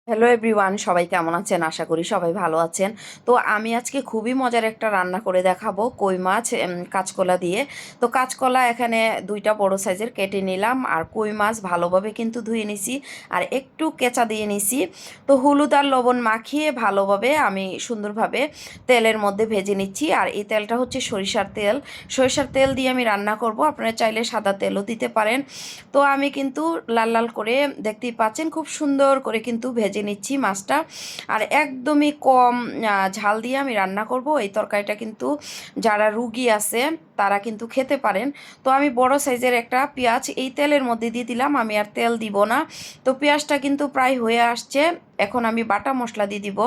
Hello everyone, সবাই কেমন আছেন? আশা করি সবাই ভালো আছেন। তো আমি আজকে খুবই মজার একটা রান্না করে দেখাবো, কই মাছ কাঁচকলা দিয়ে। তো কাঁচকলা এখানে দুইটা বড় সাইজের কেটে নিলাম, আর কই মাছ ভালোভাবে কিন্তু ধুয়ে নিছি, আর একটু কেঁচা দিয়ে নিছি। তো হলুদ আর লবণ মাখিয়ে ভালোভাবে আমি সুন্দরভাবে তেলের মধ্যে ভেজে নিচ্ছি। আর এই তেলটা হচ্ছে সরিষার তেল। সরিষার তেল দিয়ে আমি রান্না করব, আপনারা চাইলে সাদা তেলও দিতে পারেন। তো আমি কিন্তু লাল লাল করে, দেখতেই পাচ্ছেন, খুব সুন্দর করে কিন্তু ভেজে নিচ্ছি মাছটা। আর একদমই কম ঝাল দিয়ে আমি রান্না করব। এই তরকারিটা কিন্তু যারা রুগী আছে তারা কিন্তু খেতে পারেন। তো আমি বড় সাইজের একটা পেঁয়াজ এই তেলের মধ্যে দিয়ে দিলাম, আমি আর তেল দিব না। তো পেঁয়াজটা কিন্তু প্রায় হয়ে আসছে। এখন আমি বাটা মশলা দিয়ে দিব।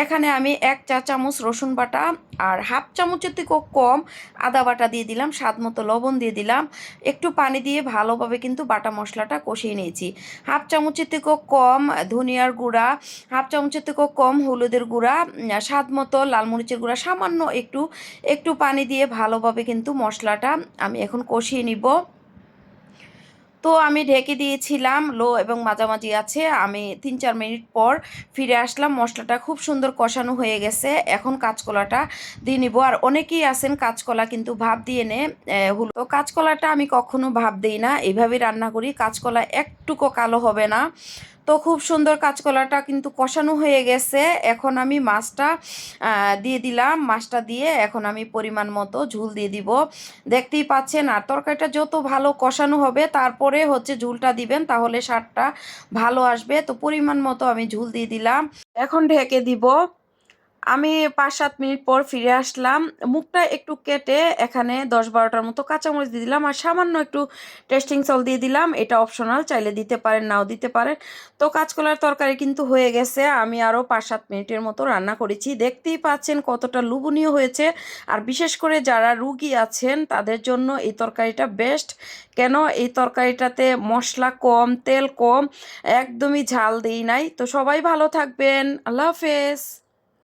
এখানে আমি 1 চা চামচ রসুন বাটা আর হাফ চামচের থেকেও কম আদা বাটা দিয়ে দিলাম, স্বাদ মতো লবণ দিয়ে দিলাম। একটু পানি দিয়ে ভালোভাবে কিন্তু বাটা মশলাটা কষিয়ে নিয়েছি। হাফ চামচের থেকেও কম ধনিয়ার গুঁড়া, হাফ চামচের থেকেও কম হলুদের গুঁড়া, স্বাদ মতো লাল মরিচের গুঁড়া, সামান্য একটু একটু পানি দিয়ে ভালোভাবে কিন্তু মশলাটা আমি এখন কষিয়ে নিব। তো আমি ঢেকে দিয়েছিলাম, লো এবং মাঝামাঝি আছে। আমি 3-4 মিনিট পর ফিরে আসলাম, মশলাটা খুব সুন্দর কষানো হয়ে গেছে। এখন কাঁচকলাটা দিয়ে নিব। আর অনেকেই আছেন কাঁচকলা কিন্তু ভাপ দিয়ে নে হলো। তো কাঁচকলাটা আমি কখনো ভাপ দিই না, এইভাবেই রান্না করি। কাঁচকলা একটুকু কালো হবে না। তো খুব সুন্দর কাঁচকলাটা কিন্তু কষানো হয়ে গেছে। এখন আমি মাছটা দিয়ে দিলাম। মাছটা দিয়ে এখন আমি পরিমাণ মতো ঝুল দিয়ে দিব। দেখতেই পাচ্ছেন। আর তরকারিটা যত ভালো কষানো হবে তারপরে হচ্ছে ঝুলটা দিবেন, তাহলে স্বাদটা ভালো আসবে। তো পরিমাণ মতো আমি ঝুল দিয়ে দিলাম। এখন ঢেকে দিব। আমি 5-7 মিনিট পর ফিরে আসলাম। মুখটা একটু কেটে এখানে 10-12টার মতো কাঁচামরিচ দিয়ে দিলাম, আর সামান্য একটু টেস্টিং সল্ট দিয়ে দিলাম। এটা অপশনাল, চাইলে দিতে পারেন, নাও দিতে পারেন। তো কাঁচকলার তরকারি কিন্তু হয়ে গেছে। আমি আরও 5-7 মিনিটের মতো রান্না করেছি। দেখতেই পাচ্ছেন কতটা লোভনীয় হয়েছে। আর বিশেষ করে যারা রুগী আছেন তাদের জন্য এই তরকারিটা বেস্ট। কেন, এই তরকারিটাতে মশলা কম, তেল কম, একদমই ঝাল দেই নাই। তো সবাই ভালো থাকবেন। আল্লাহ হাফেজ।